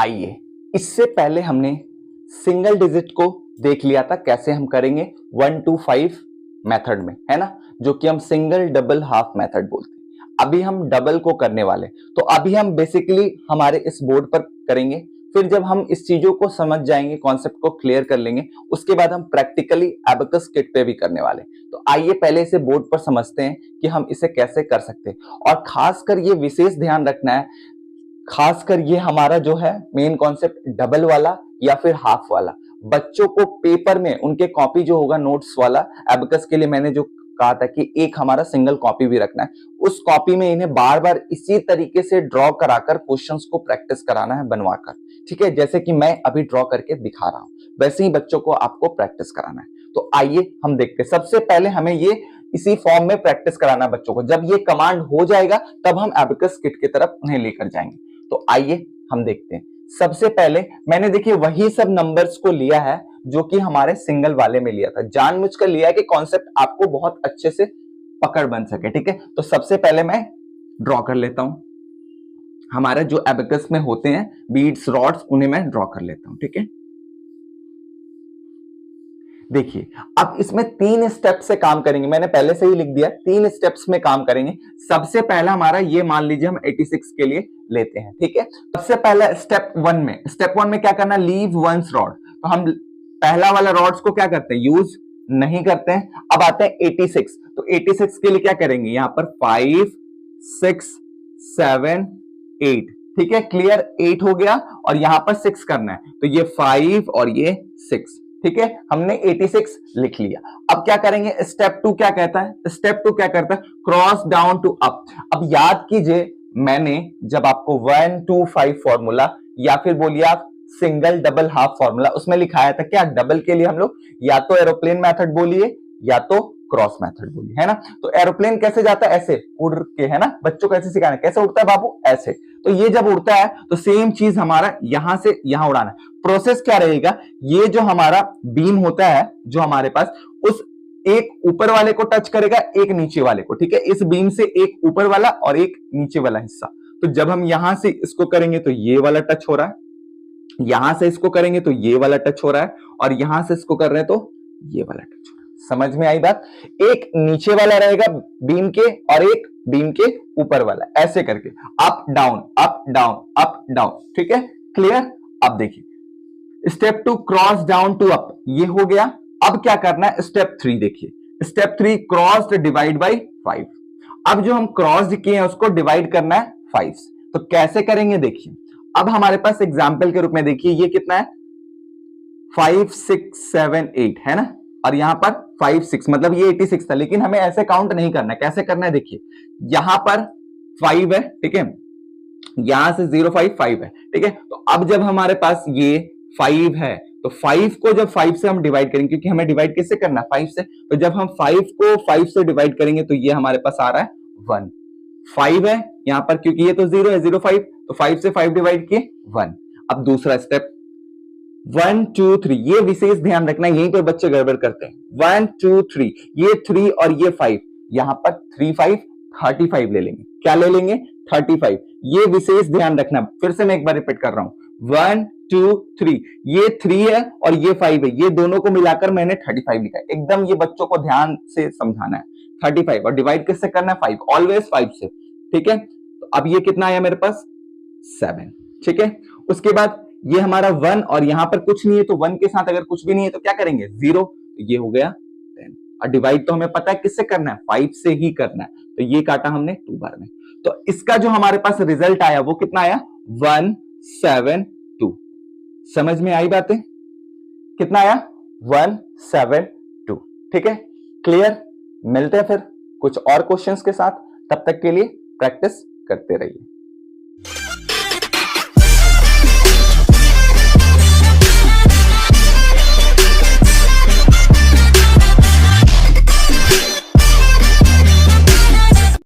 आइए, इससे पहले हमने सिंगल डिजिट को देख लिया था कैसे हम करेंगे 1 to 5 मेथड में, है ना, जो कि हम सिंगल डबल हाफ मेथड बोलते हैं। अभी हम डबल को करने वाले, तो अभी हम बेसिकली हमारे इस बोर्ड पर करेंगे। फिर जब हम इस चीजों को समझ जाएंगे, कॉन्सेप्ट को क्लियर कर लेंगे, उसके बाद हम प्रैक्टिकली एबेकस किट पे भी करने वाले। तो आइए पहले इसे बोर्ड पर समझते हैं कि हम इसे कैसे कर सकते हैं। और खासकर ये विशेष ध्यान रखना है, खासकर ये हमारा जो है मेन कॉन्सेप्ट डबल वाला या फिर हाफ वाला। बच्चों को पेपर में उनके कॉपी जो होगा नोट्स वाला, एबेकस के लिए मैंने जो कहा था कि एक हमारा सिंगल कॉपी भी रखना है, उस कॉपी में इन्हें बार बार इसी तरीके से ड्रॉ कराकर क्वेश्चंस को प्रैक्टिस कराना है बनवाकर। ठीक है, जैसे कि मैं अभी ड्रॉ करके दिखा रहा हूं, वैसे ही बच्चों को आपको प्रैक्टिस कराना है। तो आइए हम देखते हैं। सबसे पहले हमें ये इसी फॉर्म में प्रैक्टिस कराना है बच्चों को। जब ये कमांड हो जाएगा तब हम एबेकस किट की तरफ उन्हें लेकर जाएंगे। तो आइए हम देखते हैं। सबसे पहले मैंने देखिए वही सब नंबर्स को लिया है जो कि हमारे सिंगल वाले में लिया था, जानबूझकर लिया है कि कॉन्सेप्ट आपको बहुत अच्छे से पकड़ बन सके। ठीक है, तो सबसे पहले मैं ड्रॉ कर लेता हूं। हमारे जो एबेकस में होते हैं बीड्स, रॉड्स, उन्हें मैं ड्रॉ कर लेता हूं। ठीक है, देखिए अब इसमें 3 स्टेप से काम करेंगे। मैंने पहले से ही लिख दिया, 3 स्टेप्स में काम करेंगे। सबसे पहला हमारा ये मान लीजिए हम 86 के लिए लेते हैं। ठीक है, सबसे पहला स्टेप 1 में क्या करना, लीव वंस रॉड। तो हम पहला वाला रॉड्स को क्या करते हैं, यूज नहीं करते हैं। अब आते हैं 86। तो 86 के लिए क्या करेंगे, यहां पर 5 6 7 8। ठीक है, क्लियर, 8 हो गया और यहां पर 6 करना है, तो ये 5 और ये 6। ठीक है, हमने 86 लिख लिया। अब क्या करेंगे, स्टेप 2 क्या कहता है, स्टेप 2 क्या करता है, क्रॉस डाउन टू अप। अब याद कीजिए मैंने जब आपको 1 2 5 फॉर्मूला या फिर बोलिए आप सिंगल डबल हाफ फॉर्मूला, उसमें लिखाया था क्या, डबल के लिए हम लोग या तो एरोप्लेन मेथड बोलिए या तो क्रॉस मेथड बोलिए, है ना। तो एरोप्लेन कैसे जाता है, ऐसे उड़ के, है ना। बच्चों को ऐसे सिखाना, कैसे उड़ता है बाबू, ऐसे। तो ये जब उड़ता है तो सेम चीज हमारा यहां से यहां उड़ाना है। प्रोसेस क्या रहेगा, ये जो हमारा बीम होता है जो हमारे पास, उस एक ऊपर वाले को टच करेगा, एक नीचे वाले को। ठीक है, इस बीम से एक ऊपर वाला और एक नीचे वाला हिस्सा। तो जब हम यहां से इसको करेंगे तो ये वाला टच हो रहा है, यहां से इसको करेंगे तो ये वाला टच हो रहा है, और यहां से इसको कर रहे हैं तो ये वाला टच हो रहा है। समझ में आई बात। एक नीचे वाला रहेगा बीम के और एक बीम के ऊपर वाला, ऐसे करके up down up down up down. ठीक है, क्लियर। अब देखिए step 2 cross down to up, ये हो गया। अब क्या करना है, स्टेप 3 देखिए, स्टेप 3 क्रॉस डिवाइड बाई 5। अब जो हम क्रॉस किए हैं उसको डिवाइड करना है 5 से। तो कैसे करेंगे देखिए, अब हमारे पास एग्जाम्पल के रूप में देखिए ये कितना है, 5 6 7 8, है ना। और यहां पर 5 6, मतलब ये 86 था, लेकिन हमें ऐसे काउंट नहीं करना है। कैसे करना है देखिए, यहां पर 5 है, ठीक है, यहां से 0 5 5 है। ठीक है, तो अब जब हमारे पास ये 5 है तो 5 को जब 5 से हम डिवाइड करेंगे, क्योंकि हमें डिवाइड किससे करना है, 5 से। तो जब हम 5 को 5 से डिवाइड करेंगे तो ये हमारे पास आ रहा है 1। 5 है यहां पर, क्योंकि ये तो 0 है, 0 5, तो 5 से 5 डिवाइड किए 1। अब दूसरा स्टेप 1 2 3, ये विशेष ध्यान रखना, यहीं पर बच्चे गड़बड़ करते हैं। 1 2 3, ये 3 और ये 5, यहां पर 3 5 35 ले लेंगे। क्या ले लेंगे, 35। ये विशेष ध्यान रखना, फिर से मैं एक बार रिपीट कर रहा हूं। 1 2 3, ये 3 है और ये 5 है, ये दोनों को मिलाकर मैंने 35 लिखा है। एकदम ये बच्चों को ध्यान से समझाना है। 35 और डिवाइड किससे करना है, 5, ऑलवेज 5 से। ठीक है, तो अब ये कितना आया मेरे पास, 7। ठीक है, उसके बाद ये हमारा 1 और यहां पर कुछ नहीं है, तो 1 के साथ अगर कुछ भी नहीं है तो क्या करेंगे, 0। तो ये हो गया 10। और डिवाइड तो हमें पता है किससे करना है, 5 से ही करना है। तो ये काटा हमने 2 बार में। तो इसका जो हमारे पास रिजल्ट आया वो कितना आया, 1 7 2। समझ में आई बातें, कितना आया, 1 7 2। ठीक है, क्लियर। मिलते हैं फिर कुछ और क्वेश्चंस के साथ, तब तक के लिए प्रैक्टिस करते रहिए।